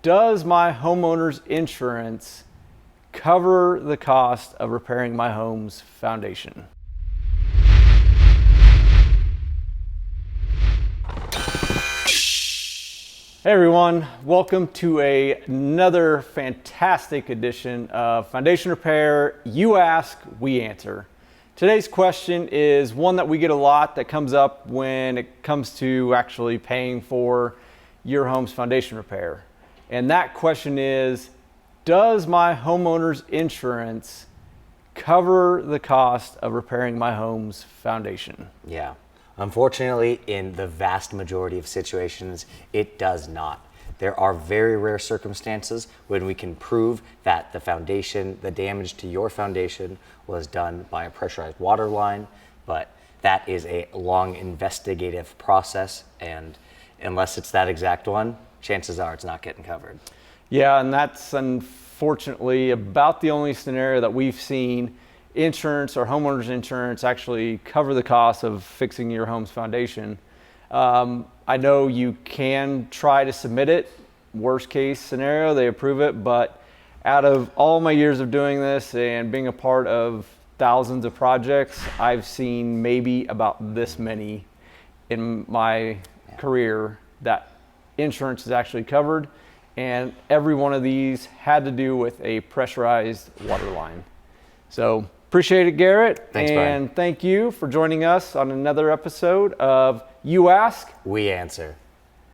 does my homeowner's insurance cover the cost of repairing my home's foundation? Hey everyone, welcome to another fantastic edition of Foundation Repair. You ask, we answer. Today's question is one that we get a lot that comes up when it comes to actually paying for your home's foundation repair. And that question is, does my homeowner's insurance cover the cost of repairing my home's foundation? Yeah. Unfortunately, in the vast majority of situations, it does not. There are very rare circumstances when we can prove that the foundation, the damage to your foundation was done by a pressurized water line, but that is a long investigative process, and unless it's that exact one, chances are it's not getting covered. Yeah, and that's unfortunately about the only scenario that we've seen insurance or homeowners insurance actually cover the cost of fixing your home's foundation. I know you can try to submit it. Worst case scenario, they approve it, but out of all my years of doing this and being a part of thousands of projects, I've seen maybe about this many in my career that insurance is actually covered, and every one of these had to do with a pressurized water line. So appreciate it, Garrett. Thanks, and Brian. Thank you for joining us on another episode of You Ask, We Answer.